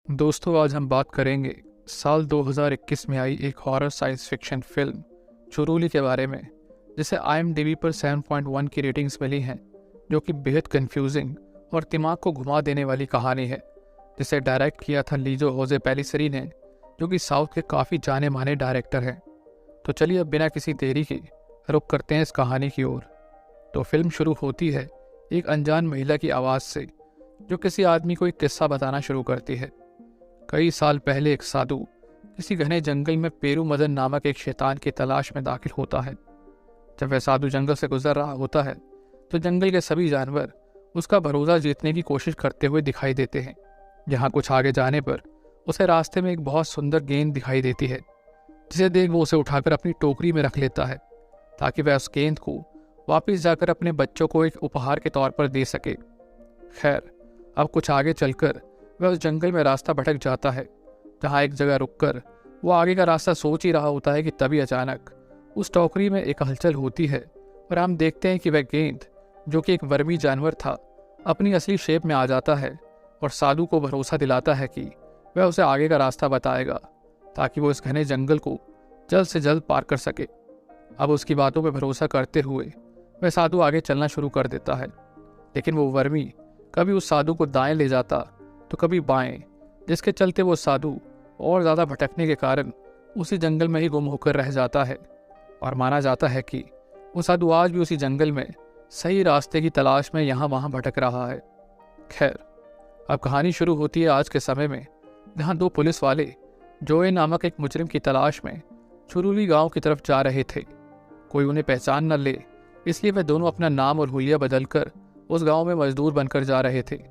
दोस्तों, आज हम बात करेंगे साल 2021 में आई एक हॉरर साइंस फिक्शन फिल्म चुरूली के बारे में, जिसे IMDb पर 7.1 की रेटिंग्स मिली हैं, जो कि बेहद कंफ्यूजिंग और दिमाग को घुमा देने वाली कहानी है, जिसे डायरेक्ट किया था लीजो होजे पेलिसरी ने, जो कि साउथ के काफ़ी जाने माने डायरेक्टर हैं। तो चलिए अब बिना किसी देरी के रुक करते हैं इस कहानी की ओर। तो फिल्म शुरू होती है एक अनजान महिला की आवाज़ से, जो किसी आदमी को एक किस्सा बताना शुरू करती है। कई साल पहले एक साधु किसी घने जंगल में पेरू मदन नामक एक शैतान की तलाश में दाखिल होता है। जब वह साधु जंगल से गुजर रहा होता है तो जंगल के सभी जानवर उसका भरोसा जीतने की कोशिश करते हुए दिखाई देते हैं। यहाँ कुछ आगे जाने पर उसे रास्ते में एक बहुत सुंदर गेंद दिखाई देती है, जिसे देख वो उसे उठाकर अपनी टोकरी में रख लेता है ताकि वह उस गेंद को वापस जाकर अपने बच्चों को एक उपहार के तौर पर दे सके। खैर, अब कुछ आगे चलकर वह उस जंगल में रास्ता भटक जाता है, जहाँ एक जगह रुककर वो आगे का रास्ता सोच ही रहा होता है कि तभी अचानक उस टोकरी में एक हलचल होती है और हम देखते हैं कि वह गेंद, जो कि एक वर्मी जानवर था, अपनी असली शेप में आ जाता है और साधु को भरोसा दिलाता है कि वह उसे आगे का रास्ता बताएगा ताकि वो इस घने जंगल को जल्द से जल्द पार कर सके। अब उसकी बातों पर भरोसा करते हुए वह साधु आगे चलना शुरू कर देता है, लेकिन वो वर्मी कभी उस साधु को दाएं ले जाता तो कभी बाएं, जिसके चलते वो साधु और ज़्यादा भटकने के कारण उसी जंगल में ही गुम होकर रह जाता है। और माना जाता है कि वो साधु आज भी उसी जंगल में सही रास्ते की तलाश में यहाँ वहाँ भटक रहा है। खैर, अब कहानी शुरू होती है आज के समय में, जहाँ दो पुलिस वाले जोए नामक एक मुजरिम की तलाश में चुरूली गांव की तरफ जा रहे थे। कोई उन्हें पहचान न ले, इसलिए वे दोनों अपना नाम और हुलिया बदलकर उस गांव में मजदूर बनकर जा रहे थे।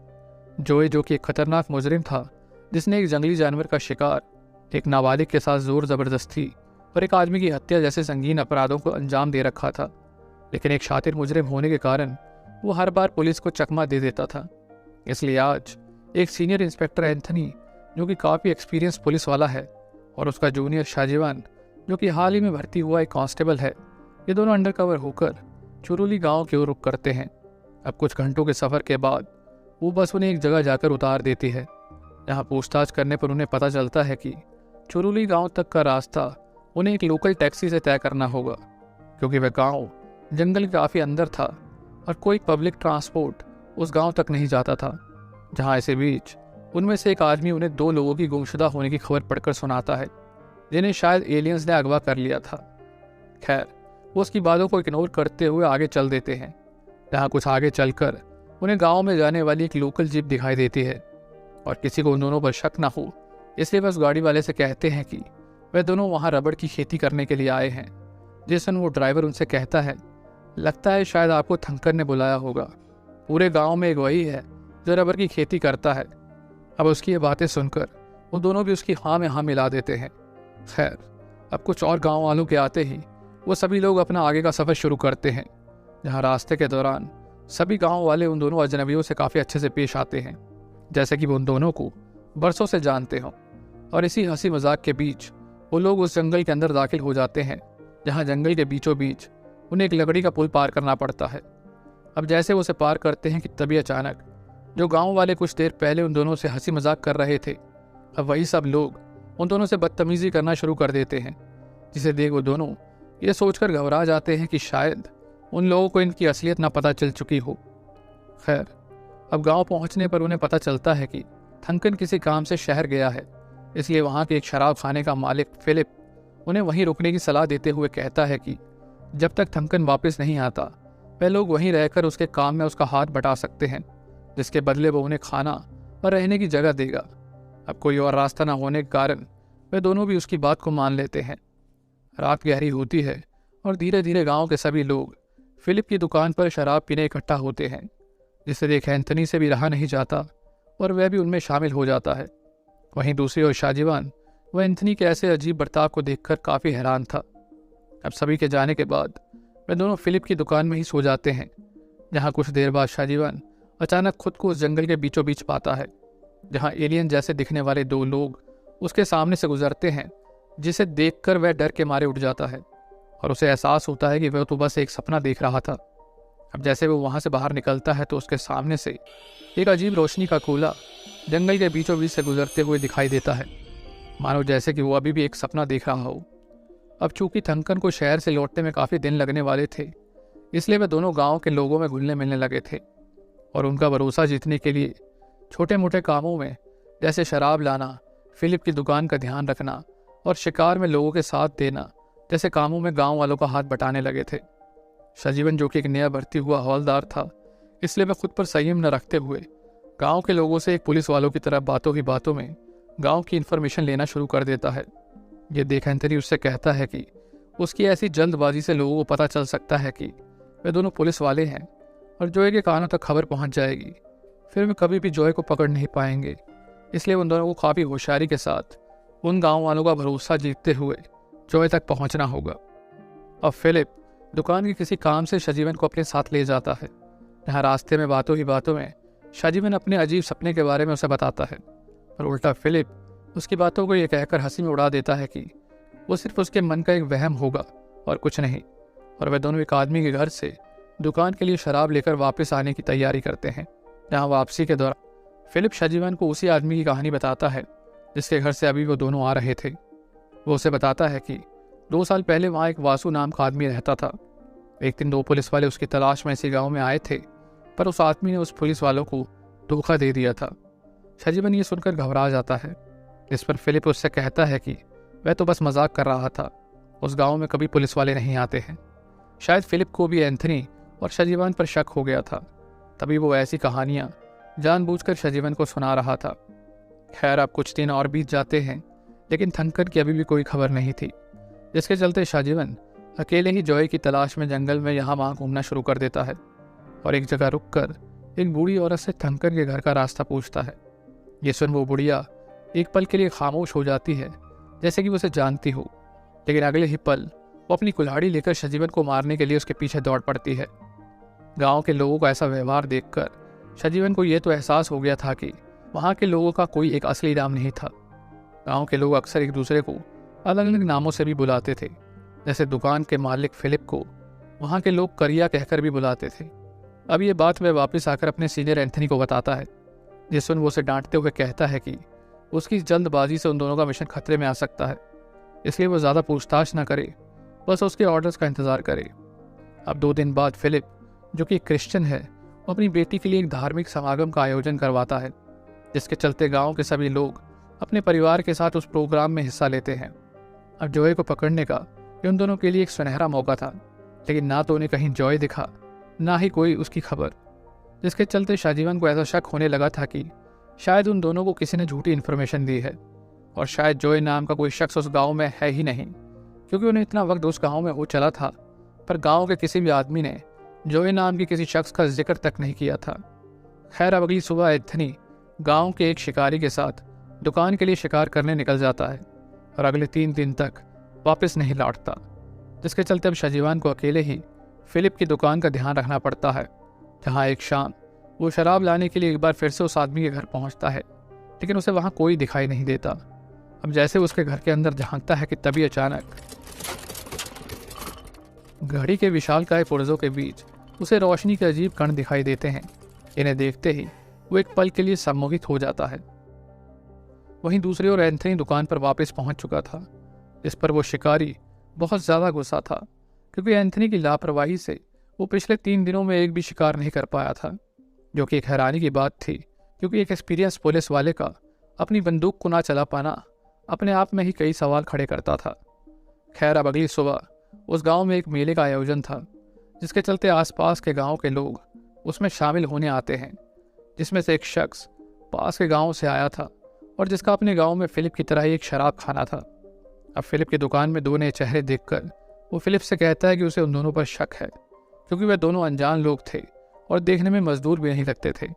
जोए, जो कि एक खतरनाक मुजरिम था जिसने एक जंगली जानवर का शिकार, एक नाबालिग के साथ जोर जबरदस्ती और एक आदमी की हत्या जैसे संगीन अपराधों को अंजाम दे रखा था, लेकिन एक शातिर मुजरिम होने के कारण वो हर बार पुलिस को चकमा दे देता था। इसलिए आज एक सीनियर इंस्पेक्टर एंथनी, जो कि काफ़ी एक्सपीरियंस पुलिस वाला है, और उसका जूनियर शाहजीवान, जो कि हाल ही में भर्ती हुआ एक कांस्टेबल है, ये दोनों अंडरकवर होकर चुरूली गांव की ओर रुख करते हैं। अब कुछ घंटों के सफ़र के बाद वो बस उन्हें एक जगह जाकर उतार देती है, जहाँ पूछताछ करने पर उन्हें पता चलता है कि चुरूली गांव तक का रास्ता उन्हें एक लोकल टैक्सी से तय करना होगा, क्योंकि वह गांव जंगल के काफ़ी अंदर था और कोई पब्लिक ट्रांसपोर्ट उस गांव तक नहीं जाता था। जहाँ इसी बीच उनमें से एक आदमी उन्हें दो लोगों की गुमशुदा होने की खबर पढ़कर सुनाता है, जिन्हें शायद एलियंस ने अगवा कर लिया था। खैर, वो उसकी बातों को इग्नोर करते हुए आगे चल देते हैं, जहाँ कुछ आगे चलकर उन्हें गांव में जाने वाली एक लोकल जीप दिखाई देती है, और किसी को उन दोनों पर शक ना हो इसलिए वह उस गाड़ी वाले से कहते हैं कि वे दोनों वहां रबड़ की खेती करने के लिए आए हैं। जिस दिन वो ड्राइवर उनसे कहता है, लगता है शायद आपको थंकर ने बुलाया होगा, पूरे गांव में एक वही है जो रबड़ की खेती करता है। अब उसकी ये बातें सुनकर वो दोनों भी उसकी हाँ में हाँ मिला देते हैं। खैर, अब कुछ और गाँव वालों के आते ही वो सभी लोग अपना आगे का सफ़र शुरू करते हैं, जहाँ रास्ते के दौरान सभी गांव वाले उन दोनों अजनबियों से काफ़ी अच्छे से पेश आते हैं, जैसे कि वो उन दोनों को बरसों से जानते हों। और इसी हंसी मजाक के बीच वो लोग उस जंगल के अंदर दाखिल हो जाते हैं, जहां जंगल के बीचों बीच उन्हें एक लकड़ी का पुल पार करना पड़ता है। अब जैसे वो उसे पार करते हैं कि तभी अचानक जो गाँव वाले कुछ देर पहले उन दोनों से हंसी मजाक कर रहे थे, अब वही सब लोग उन दोनों से बदतमीजी करना शुरू कर देते हैं, जिसे देख वो दोनों ये सोचकर घबरा जाते हैं कि शायद उन लोगों को इनकी असलियत ना पता चल चुकी हो। खैर, अब गांव पहुंचने पर उन्हें पता चलता है कि थंकन किसी काम से शहर गया है, इसलिए वहां के एक शराब खाने का मालिक फिलिप उन्हें वहीं रुकने की सलाह देते हुए कहता है कि जब तक थंकन वापस नहीं आता वह लोग वहीं रहकर उसके काम में उसका हाथ बटा सकते हैं, जिसके बदले वो उन्हें खाना और रहने की जगह देगा। अब कोई और रास्ता न होने के कारण वे दोनों भी उसकी बात को मान लेते हैं। रात गहरी होती है और धीरे धीरे गाँव के सभी लोग फिलिप की दुकान पर शराब पीने इकट्ठा होते हैं, जिसे देख एंथनी से भी रहा नहीं जाता और वह भी उनमें शामिल हो जाता है। वहीं दूसरी ओर शाहजीवान, वह एंथनी के ऐसे अजीब बर्ताव को देखकर काफ़ी हैरान था। अब सभी के जाने के बाद वे दोनों फिलिप की दुकान में ही सो जाते हैं, जहाँ कुछ देर बाद शाहजीवान अचानक खुद को उस जंगल के बीचों बीच पाता है, जहाँ एलियन जैसे दिखने वाले दो लोग उसके सामने से गुजरते हैं, जिसे देखकर वह डर के मारे उठ जाता है और उसे एहसास होता है कि वह तो बस एक सपना देख रहा था। अब जैसे वो वहाँ से बाहर निकलता है तो उसके सामने से एक अजीब रोशनी का गोला जंगल के बीचों बीच से गुजरते हुए दिखाई देता है, मानो जैसे कि वो अभी भी एक सपना देख रहा हो। अब चूंकि थंकन को शहर से लौटने में काफ़ी दिन लगने वाले थे, इसलिए वे दोनों गांव के लोगों में घुलने मिलने लगे थे और उनका भरोसा जीतने के लिए छोटे मोटे कामों में, जैसे शराब लाना, फिलिप की दुकान का ध्यान रखना और शिकार में लोगों के साथ देना जैसे कामों में गांव वालों का हाथ बटाने लगे थे। सजीवन, जो कि एक नया भर्ती हुआ हवलदार था, इसलिए वह खुद पर संयम न रखते हुए गांव के लोगों से एक पुलिस वालों की तरह बातों ही बातों में गांव की इन्फॉर्मेशन लेना शुरू कर देता है। ये देख एंथनी उससे कहता है कि उसकी ऐसी जल्दबाजी से लोगों को पता चल सकता है कि वे दोनों पुलिस वाले हैं और जॉय के कानों तक खबर पहुंच जाएगी। फिर वे कभी भी जॉय को पकड़ नहीं पाएंगे, इसलिए उन दोनों को काफ़ी होशियारी के साथ उन गांव वालों का भरोसा जीतते हुए जॉय तक पहुंचना होगा। अब फिलिप दुकान के किसी काम से सजीवन को अपने साथ ले जाता है, जहाँ रास्ते में बातों ही बातों में सजीवन अपने अजीब सपने के बारे में उसे बताता है, पर उल्टा फिलिप उसकी बातों को यह कहकर हंसी में उड़ा देता है कि वो सिर्फ उसके मन का एक वहम होगा और कुछ नहीं। और वे दोनों एक आदमी के घर से दुकान के लिए शराब लेकर वापस आने की तैयारी करते हैं, जहाँ वापसी के दौरान फिलिप सजीवन को उसी आदमी की कहानी बताता है जिसके घर से अभी वो दोनों आ रहे थे। वो उसे बताता है कि 2 साल पहले वहाँ एक वासु नाम का आदमी रहता था। एक दिन 2 पुलिस वाले उसकी तलाश में इसी गाँव में आए थे, पर उस आदमी ने उस पुलिस वालों को धोखा दे दिया था। सजीवन ये सुनकर घबरा जाता है, इस पर फिलिप उससे कहता है कि वह तो बस मजाक कर रहा था, उस गांव में कभी पुलिस वाले नहीं आते हैं। शायद फिलिप को भी एंथनी और सजीवन पर शक हो गया था, तभी वो ऐसी कहानियां जानबूझकर सजीवन को सुना रहा था। खैर, अब कुछ दिन और बीत जाते हैं, लेकिन थंकन की अभी भी कोई खबर नहीं थी, जिसके चलते सजीवन अकेले ही जॉय की तलाश में जंगल में यहाँ वहाँ घूमना शुरू कर देता है और एक जगह रुककर एक बूढ़ी औरत से थंकन के घर का रास्ता पूछता है। ये सुन वो बुढ़िया एक पल के लिए खामोश हो जाती है, जैसे कि वो उसे जानती हो, लेकिन अगले ही पल वो अपनी कुल्हाड़ी लेकर सजीवन को मारने के लिए उसके पीछे दौड़ पड़ती है। गांव के लोगों का ऐसा व्यवहार देखकर सजीवन को यह तो एहसास हो गया था कि वहाँ के लोगों का कोई एक असली नाम नहीं था। गांव के लोग अक्सर एक दूसरे को अलग अलग नामों से भी बुलाते थे, जैसे दुकान के मालिक फिलिप को वहाँ के लोग करिया कहकर भी बुलाते थे। अब ये बात वह वापस आकर अपने सीनियर एंथनी को बताता है, जिसमें वो उसे डांटते हुए कहता है कि उसकी जल्दबाजी से उन दोनों का मिशन खतरे में आ सकता है, इसलिए वो ज़्यादा पूछताछ न करे, बस उसके ऑर्डर्स का इंतज़ार करे। अब 2 दिन बाद फिलिप, जो कि क्रिश्चियन है, वो अपनी बेटी के लिए एक धार्मिक समागम का आयोजन करवाता है, जिसके चलते गांव के सभी लोग अपने परिवार के साथ उस प्रोग्राम में हिस्सा लेते हैं। अब जॉय को पकड़ने का ये उन दोनों के लिए एक सुनहरा मौका था, लेकिन ना तो उन्हें कहीं जॉय दिखा, ना ही कोई उसकी खबर, जिसके चलते सजीवन को ऐसा शक होने लगा था कि शायद उन दोनों को किसी ने झूठी इन्फॉर्मेशन दी है और शायद जॉय नाम का कोई शख्स उस गांव में है ही नहीं, क्योंकि उन्हें इतना वक्त उस गांव में हो चला था, पर गांव के किसी भी आदमी ने जॉय नाम के किसी शख्स का जिक्र तक नहीं किया था। खैर, अब अगली सुबह एंथनी गांव के एक शिकारी के साथ दुकान के लिए शिकार करने निकल जाता है और अगले 3 दिन तक वापस नहीं लौटता, जिसके चलते अब सजीवन को अकेले ही फिलिप की दुकान का ध्यान रखना पड़ता है, जहाँ एक शाम वो शराब लाने के लिए एक बार फिर से उस आदमी के घर पहुँचता है, लेकिन उसे वहाँ कोई दिखाई नहीं देता। अब जैसे उसके घर के अंदर झांकता है कि तभी अचानक घड़ी के विशालकाय पुर्जों के बीच उसे रोशनी के अजीब कण दिखाई देते हैं। इन्हें देखते ही वो एक पल के लिए सम्मोहित हो जाता है। वहीं दूसरी ओर एंथनी दुकान पर वापस पहुंच चुका था, इस पर वो शिकारी बहुत ज़्यादा गुस्सा था, क्योंकि एंथनी की लापरवाही से वो पिछले 3 दिनों में एक भी शिकार नहीं कर पाया था, जो कि एक हैरानी की बात थी, क्योंकि एक एक्सपीरियंस पुलिस वाले का अपनी बंदूक को ना चला पाना अपने आप में ही कई सवाल खड़े करता था। खैर, अब अगली सुबह उस गांव में एक मेले का आयोजन था, जिसके चलते आसपास के गांव के लोग उसमें शामिल होने आते हैं, जिसमें से एक शख्स पास के गांव से आया था और जिसका अपने गांव में फिलिप की तरह ही एक शराब खाना था। अब फिलिप की दुकान में 2 नए चेहरे देखकर वो फिलिप से कहता है कि उसे उन दोनों पर शक है, क्योंकि वे दोनों अनजान लोग थे और देखने में मजदूर भी नहीं लगते थे,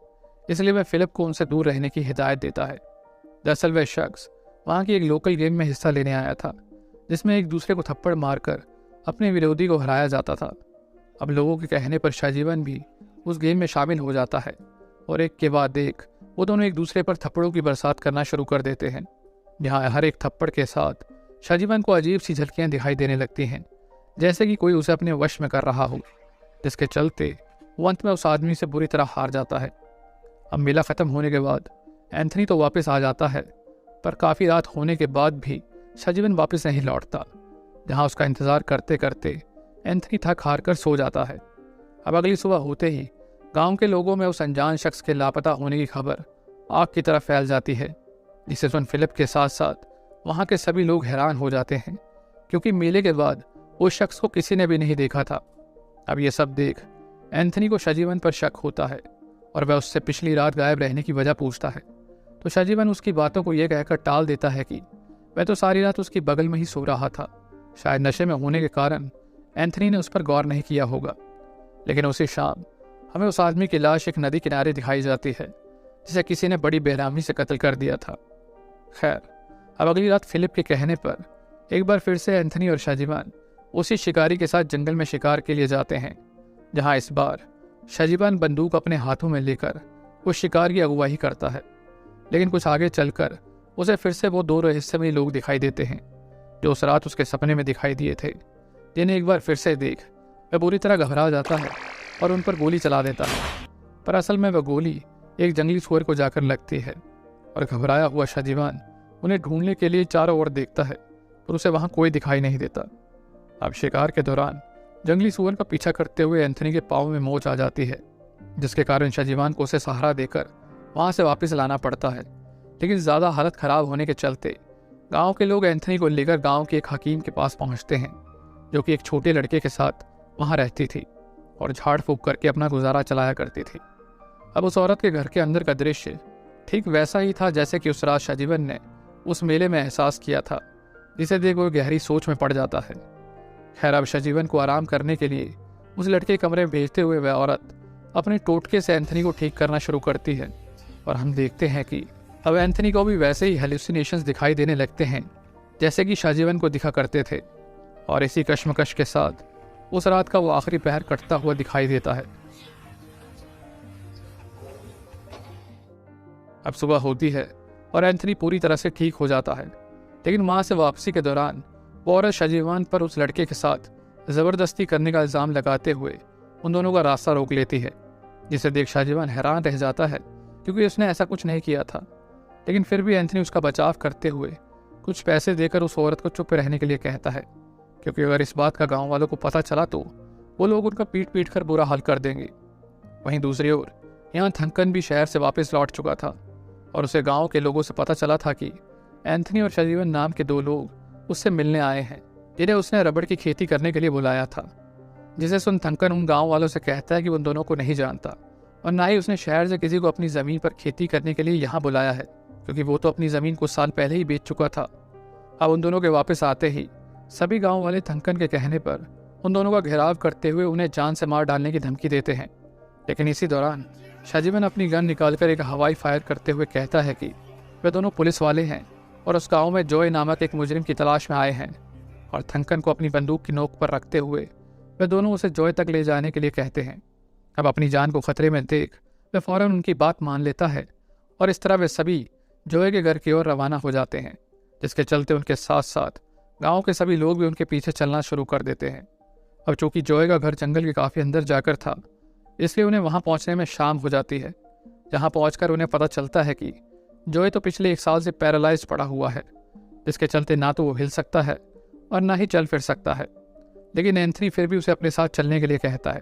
इसलिए वह फिलिप को उनसे दूर रहने की हिदायत देता है। दरअसल वह शख्स वहाँ की एक लोकल गेम में हिस्सा लेने आया था, जिसमें एक दूसरे को थप्पड़ मारकर अपने विरोधी को हराया जाता था। अब लोगों के कहने पर सजीवन भी उस गेम में शामिल हो जाता है और एक के बाद एक वो दोनों एक दूसरे पर थप्पड़ों की बरसात करना शुरू कर देते हैं, जहाँ हर एक थप्पड़ के साथ सजीवन को अजीब सी झलकियाँ दिखाई देने लगती हैं, जैसे कि कोई उसे अपने वश में कर रहा हो, जिसके चलते वो अंत में उस आदमी से बुरी तरह हार जाता है। अब मेला ख़त्म होने के बाद एंथनी तो वापस आ जाता है, पर काफ़ी रात होने के बाद भी सजीवन वापस नहीं लौटता। जहाँ उसका इंतज़ार करते करते एंथनी थक हार कर सो जाता है। अब अगली सुबह होते ही गांव के लोगों में उस अनजान शख्स के लापता होने की खबर आग की तरह फैल जाती है, जिसे सुन फिलिप के साथ साथ वहाँ के सभी लोग हैरान हो जाते हैं, क्योंकि मेले के बाद उस शख्स को किसी ने भी नहीं देखा था। अब ये सब देख एंथनी को सजीवन पर शक होता है और वह उससे पिछली रात गायब रहने की वजह पूछता है। तो सजीवन उसकी बातों को यह कहकर टाल देता है कि वह तो सारी रात उसकी बगल में ही सो रहा था। शायद नशे में होने के कारण एंथनी ने उस पर गौर नहीं किया होगा। लेकिन उसी शाम हमें उस आदमी की लाश एक नदी किनारे दिखाई जाती है, जिसे किसी ने बड़ी बेरहमी से कत्ल कर दिया था। खैर, अब अगली रात फिलिप के कहने पर एक बार फिर से एंथनी और शाजीबान उसी शिकारी के साथ जंगल में शिकार के लिए जाते हैं, जहां इस बार शाजीबान बंदूक अपने हाथों में लेकर उस शिकार की अगुवाई करता है। लेकिन कुछ आगे चलकर उसे फिर से वो दो रहस्यमयी लोग दिखाई देते हैं जो उस रात उसके सपने में दिखाई दिए थे, जिन्हें एक बार फिर से देख वह बुरी तरह घबरा जाता है और उन पर गोली चला देता है। पर असल में वह गोली एक जंगली सुअर को जाकर लगती है और घबराया हुआ शाजीबान उन्हें ढूंढने के लिए चारों ओर देखता है, पर उसे वहां कोई दिखाई नहीं देता। अब शिकार के दौरान जंगली सुअर का पीछा करते हुए एंथनी के पाँव में मोच आ जाती है, जिसके कारण शाजीबान को उसे सहारा देकर वहां से वापस लाना पड़ता है। लेकिन ज़्यादा हालत खराब होने के चलते गांव के लोग एंथनी को लेकर गांव के एक हकीम के पास पहुंचते हैं, जो कि एक छोटे लड़के के साथ वहां रहती थी और झाड़ फूंक करके अपना गुजारा चलाया करती थी। अब उस औरत के घर के अंदर का दृश्य ठीक वैसा ही था जैसे कि उस रात शाजीवन ने उस मेले में एहसास किया था, जिसे देख वो गहरी सोच में पड़ जाता है। खैर, अब शाजीवन को आराम करने के लिए उस लड़के के कमरे में भेजते हुए वह औरत अपने टोटके से एंथनी को ठीक करना शुरू करती है और हम देखते हैं कि अब एंथनी को भी वैसे ही हेलुसिनेशंस दिखाई देने लगते हैं जैसे कि शाजीवन को दिखा करते थे। और इसी कश्मकश के साथ उस रात का वो आखिरी पहर कटता हुआ दिखाई देता है। अब सुबह होती है और एंथनी पूरी तरह से ठीक हो जाता है, लेकिन वहां से वापसी के दौरान वो औरत शाजीवान पर उस लड़के के साथ ज़बरदस्ती करने का इल्ज़ाम लगाते हुए उन दोनों का रास्ता रोक लेती है, जिसे देख शाजीवान हैरान रह जाता है क्योंकि उसने ऐसा कुछ नहीं किया था। लेकिन फिर भी एंथनी उसका बचाव करते हुए कुछ पैसे देकर उस औरत को चुप रहने के लिए कहता है, क्योंकि अगर इस बात का गांव वालों को पता चला तो वो लोग उनका पीट पीट कर बुरा हाल कर देंगे। वहीं दूसरी ओर यहाँ थंकन भी शहर से वापस लौट चुका था और उसे गांव के लोगों से पता चला था कि एंथनी और शाजीवन नाम के दो लोग उससे मिलने आए हैं, जिन्हें उसने रबड़ की खेती करने के लिए बुलाया था। जिसे सुन थंकन उन गाँव वालों से कहता है कि वो उन दोनों को नहीं जानता और ना ही उसने शहर से किसी को अपनी ज़मीन पर खेती करने के लिए यहाँ बुलाया है, क्योंकि वो तो अपनी ज़मीन कुछ साल पहले ही बेच चुका था। अब उन दोनों के वापस आते ही सभी गांव वाले थंकन के कहने पर उन दोनों का घेराव करते हुए उन्हें जान से मार डालने की धमकी देते हैं। लेकिन इसी दौरान शाजीवन अपनी गन निकालकर एक हवाई फायर करते हुए कहता है कि वे दोनों पुलिस वाले हैं और उस गाँव में जॉय नामक एक मुजरिम की तलाश में आए हैं। और थंकन को अपनी बंदूक की नोक पर रखते हुए वे दोनों उसे जॉय तक ले जाने के लिए कहते हैं। अब अपनी जान को खतरे में देख वे फौरन उनकी बात मान लेता है और इस तरह वे सभी जॉय के घर की ओर रवाना हो जाते हैं, जिसके चलते उनके साथ साथ गांव के सभी लोग भी उनके पीछे चलना शुरू कर देते हैं। अब चूंकि जॉय का घर जंगल के काफ़ी अंदर जाकर था, इसलिए उन्हें वहां पहुंचने में शाम हो जाती है, जहां पहुंचकर उन्हें पता चलता है कि जॉय तो पिछले 1 साल से पैरालाइज पड़ा हुआ है, जिसके चलते ना तो वो हिल सकता है और ना ही चल फिर सकता है। लेकिन एंथनी फिर भी उसे अपने साथ चलने के लिए कहता है,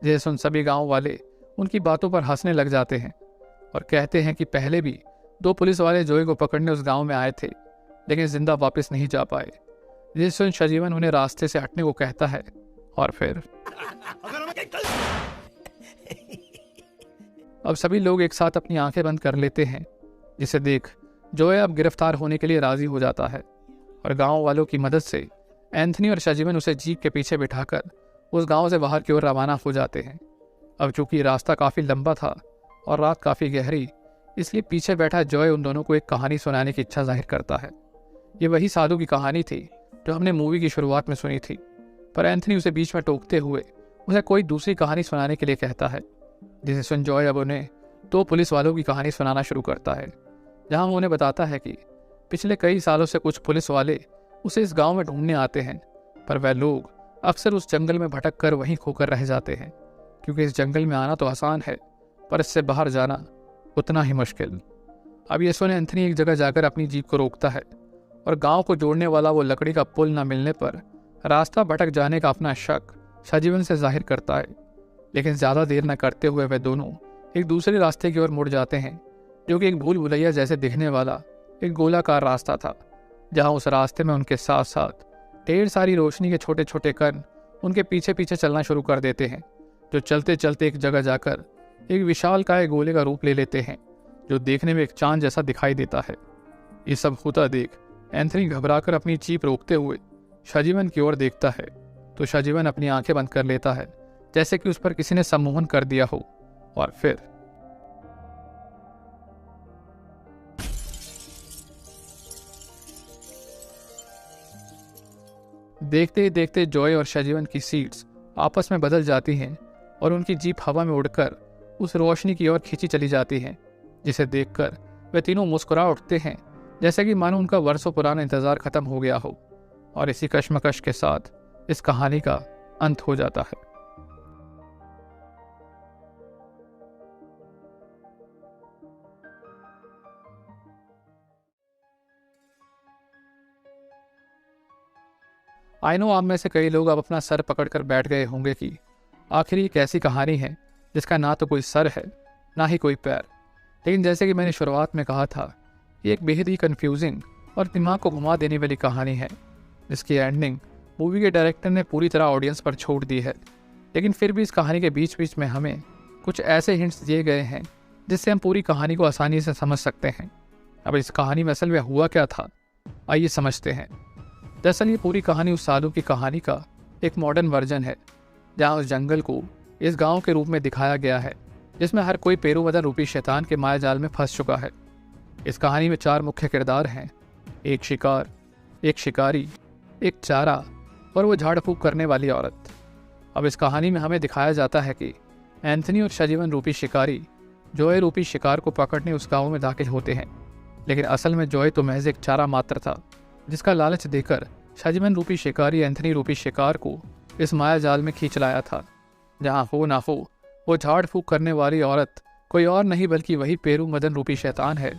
जिसे सुन सभी गाँव वाले उनकी बातों पर हंसने लग जाते हैं और कहते हैं कि पहले भी 2 पुलिस वाले जॉय को पकड़ने उस गाँव में आए थे, लेकिन जिंदा वापस नहीं जा पाए। जिसे सुन शाजीवन उन्हें रास्ते से हटने को कहता है और फिर अब सभी लोग एक साथ अपनी आंखें बंद कर लेते हैं, जिसे देख जॉय अब गिरफ्तार होने के लिए राजी हो जाता है और गांव वालों की मदद से एंथनी और शाजीवन उसे जीप के पीछे बिठाकर उस गांव से बाहर की ओर रवाना हो जाते हैं। अब चूंकि रास्ता काफ़ी लंबा था और रात काफ़ी गहरी, इसलिए पीछे बैठा जॉय उन दोनों को एक कहानी सुनाने की इच्छा जाहिर करता है। ये वही साधु की कहानी थी जो हमने मूवी की शुरुआत में सुनी थी, पर एंथनी उसे बीच में टोकते हुए उसे कोई दूसरी कहानी सुनाने के लिए कहता है, जिसे सुन जॉय अब उन्हें 2 पुलिस वालों की कहानी सुनाना शुरू करता है, जहां वो उन्हें बताता है कि पिछले कई सालों से कुछ पुलिस वाले उसे इस गांव में ढूंढने आते हैं, पर वह लोग अक्सर उस जंगल में भटक कर वहीं खोकर रह जाते हैं, क्योंकि इस जंगल में आना तो आसान है पर इससे बाहर जाना उतना ही मुश्किल। अब ये सुने एंथनी एक जगह जाकर अपनी जीप को रोकता है और गांव को जोड़ने वाला वो लकड़ी का पुल न मिलने पर रास्ता भटक जाने का अपना शक सजीवन से जाहिर करता है। लेकिन ज़्यादा देर न करते हुए वे दोनों एक दूसरे रास्ते की ओर मुड़ जाते हैं, जो कि एक भूल भुलैया जैसे दिखने वाला एक गोलाकार रास्ता था, जहां उस रास्ते में उनके साथ साथ ढेर सारी रोशनी के छोटे छोटे कण उनके पीछे पीछे चलना शुरू कर देते हैं, जो चलते चलते एक जगह जाकर एक विशालकाय गोले का रूप ले लेते हैं, जो देखने में एक चांद जैसा दिखाई देता है। ये सब होता देख एंथनी घबराकर अपनी जीप रोकते हुए शाजीवन की ओर देखता है, तो शाजीवन अपनी आंखें बंद कर लेता है, जैसे कि उस पर किसी ने सम्मोहन कर दिया हो। और फिर देखते ही देखते जॉय और शाजीवन की सीट्स आपस में बदल जाती हैं और उनकी जीप हवा में उड़कर उस रोशनी की ओर खींची चली जाती है, जिसे देखकर वे तीनों मुस्कुरा उठते हैं, जैसे कि मानो उनका वर्षों पुराना इंतजार खत्म हो गया हो। और इसी कश्मकश के साथ इस कहानी का अंत हो जाता है। आई नो आप में से कई लोग अब अपना सर पकड़कर बैठ गए होंगे कि आखिर ये एक ऐसी कहानी है जिसका ना तो कोई सर है ना ही कोई पैर। लेकिन जैसे कि मैंने शुरुआत में कहा था, ये एक बेहद ही कंफ्यूजिंग और दिमाग को घुमा देने वाली कहानी है, जिसकी एंडिंग मूवी के डायरेक्टर ने पूरी तरह ऑडियंस पर छोड़ दी है। लेकिन फिर भी इस कहानी के बीच बीच में हमें कुछ ऐसे हिंट्स दिए गए हैं जिससे हम पूरी कहानी को आसानी से समझ सकते हैं। अब इस कहानी में असल में हुआ क्या था, आइए समझते हैं। दरअसल ये पूरी कहानी उस साधु की कहानी का एक मॉडर्न वर्जन है, जहाँ उस जंगल को इस गांव के रूप में दिखाया गया है, जिसमें हर कोई पेरूमदन रूपी शैतान के मायाजाल में फंस चुका है। इस कहानी में 4 मुख्य किरदार हैं, एक शिकार, एक शिकारी, एक चारा और वो झाड़ फूक करने वाली औरत। अब इस कहानी में हमें दिखाया जाता है कि एंथनी और शाजीवन रूपी शिकारी जॉय रूपी शिकार को पकड़ने उस गाँव में दाखिल होते हैं। लेकिन असल में जॉय तो महज एक चारा मात्र था, जिसका लालच देकर शाजीवन रूपी शिकारी एंथनी रूपी शिकार को इस माया जाल में खींच लाया था, जहाँ हो ना हो वो झाड़ फूक करने वाली औरत कोई और नहीं बल्कि वही पेरू मदन रूपी शैतान है,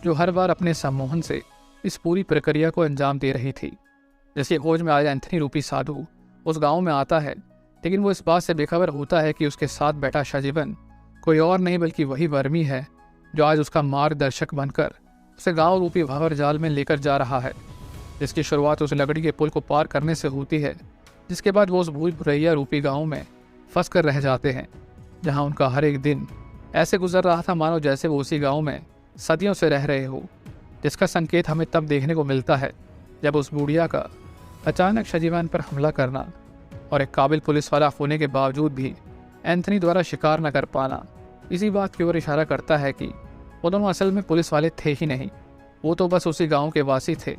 जो हर बार अपने सम्मोहन से इस पूरी प्रक्रिया को अंजाम दे रही थी। जैसे खोज में आया एंथनी रूपी साधु उस गांव में आता है, लेकिन वो इस बात से बेखबर होता है कि उसके साथ बैठा शाजीवन कोई और नहीं बल्कि वही वर्मी है, जो आज उसका मार्गदर्शक बनकर उसे गांव रूपी भंवर जाल में लेकर जा रहा है, जिसकी शुरुआत उस लकड़ी के पुल को पार करने से होती है, जिसके बाद वो उस भूल भुलैया रूपी गांव में फंस कर रह जाते हैं, जहां उनका हर एक दिन ऐसे गुजर रहा था मानो जैसे वो उसी गांव में सदियों से रह रहे हो। जिसका संकेत हमें तब देखने को मिलता है जब उस बुढ़िया का अचानक शाजीवन पर हमला करना और एक काबिल पुलिस वाला होने के बावजूद भी एंथनी द्वारा शिकार न कर पाना इसी बात की ओर इशारा करता है कि वो दोनों असल में पुलिस वाले थे ही नहीं, वो तो बस उसी गांव के वासी थे,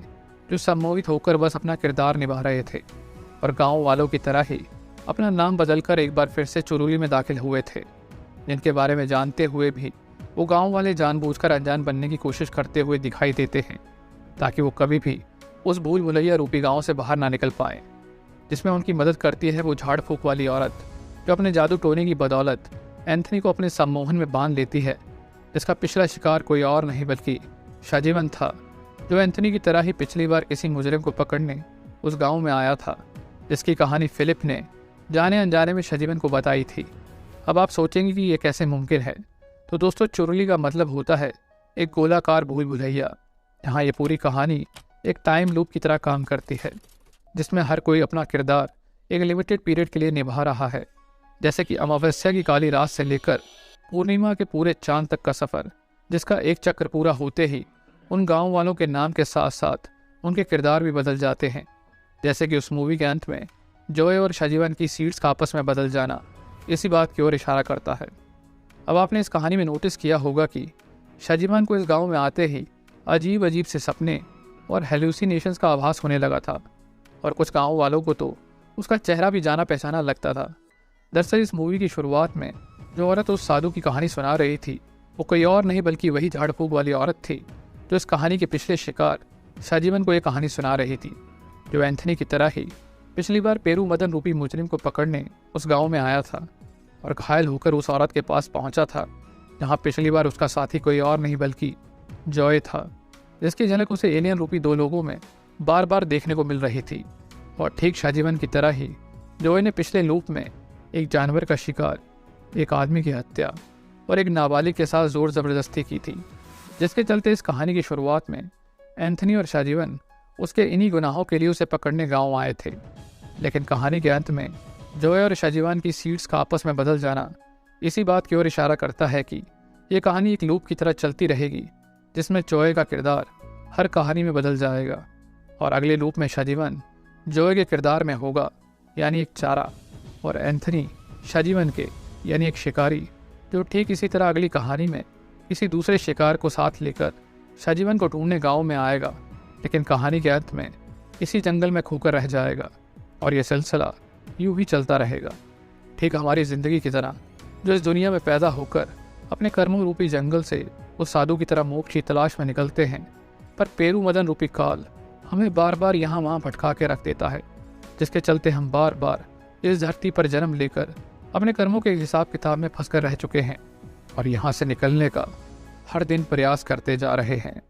जो सम्मोहित होकर बस अपना किरदार निभा रहे थे और गांव वालों की तरह ही अपना नाम बदलकर एक बार फिर से चुरूली में दाखिल हुए थे, जिनके बारे में जानते हुए भी वो गांव वाले जानबूझकर अनजान बनने की कोशिश करते हुए दिखाई देते हैं, ताकि वो कभी भी उस भूल भुलैया रूपी गांव से बाहर ना निकल पाए, जिसमें उनकी मदद करती है वो झाड़ फूक वाली औरत, जो अपने जादू टोने की बदौलत एंथनी को अपने सम्मोहन में बांध लेती है, जिसका पिछला शिकार कोई और नहीं बल्कि शाजीवन था, जो एंथनी की तरह ही पिछली बार किसी मुजरिम को पकड़ने उस गांव में आया था, जिसकी कहानी फिलिप ने जाने अनजाने में शाजीवन को बताई थी। अब आप सोचेंगे कि ये कैसे मुमकिन है, तो दोस्तों चुरुली का मतलब होता है एक गोलाकार भूल भुलैया, जहाँ ये पूरी कहानी एक टाइम लूप की तरह काम करती है, जिसमें हर कोई अपना किरदार एक लिमिटेड पीरियड के लिए निभा रहा है, जैसे कि अमावस्या की काली रात से लेकर पूर्णिमा के पूरे चांद तक का सफ़र, जिसका एक चक्र पूरा होते ही उन गांव वालों के नाम के साथ साथ उनके किरदार भी बदल जाते हैं, जैसे कि उस मूवी के अंत में जॉय और शाजीवन की सीट्स का आपस में बदल जाना इसी बात की ओर इशारा करता है। अब आपने इस कहानी में नोटिस किया होगा कि शाजीवन को इस गांव में आते ही अजीब अजीब से सपने और हेलुसिनेशंस का आभास होने लगा था, और कुछ गांव वालों को तो उसका चेहरा भी जाना पहचाना लगता था। दरअसल इस मूवी की शुरुआत में जो औरत उस साधु की कहानी सुना रही थी, वो कोई और नहीं बल्कि वही झाड़ फूक वाली औरत थी, जो इस कहानी के पिछले शिकार शाजीवन को ये कहानी सुना रही थी, जो एंथनी की तरह ही पिछली बार पेरू मदन रूपी मुजरिम को पकड़ने उस गांव में आया था और घायल होकर उस औरत के पास पहुंचा था, जहां पिछली बार उसका साथी कोई और नहीं बल्कि जॉय था, जिसकी झलक उसे एलियन रूपी दो लोगों में बार बार देखने को मिल रही थी। और ठीक शाजीवन की तरह ही जॉय ने पिछले लूप में एक जानवर का शिकार, एक आदमी की हत्या और एक नाबालिग के साथ जोर ज़बरदस्ती की थी, जिसके चलते इस कहानी की शुरुआत में एंथनी और शाजीवन उसके इन्हीं गुनाहों के लिए उसे पकड़ने गांव आए थे। लेकिन कहानी के अंत में जॉय और शाजीवन की सीट्स का आपस में बदल जाना इसी बात की ओर इशारा करता है कि ये कहानी एक लूप की तरह चलती रहेगी, जिसमें जॉय का किरदार हर कहानी में बदल जाएगा और अगले लूप में शाजीवन जॉय के किरदार में होगा, यानी एक चारा, और एंथनी शाजीवन के यानी एक शिकारी, जो ठीक इसी तरह अगली कहानी में किसी दूसरे शिकार को साथ लेकर शाजीवन को ढूंढने गांव में आएगा, लेकिन कहानी के अंत में इसी जंगल में खोकर रह जाएगा। और यह सिलसिला यूं ही चलता रहेगा, ठीक हमारी ज़िंदगी की तरह, जो इस दुनिया में पैदा होकर अपने कर्मों रूपी जंगल से उस साधु की तरह मोक्ष की तलाश में निकलते हैं, पर पेरू मदन रूपी काल हमें बार बार यहाँ वहाँ भटका के रख देता है, जिसके चलते हम बार बार इस धरती पर जन्म लेकर अपने कर्मों के हिसाब किताब में फंस कर रह चुके हैं और यहाँ से निकलने का हर दिन प्रयास करते जा रहे हैं।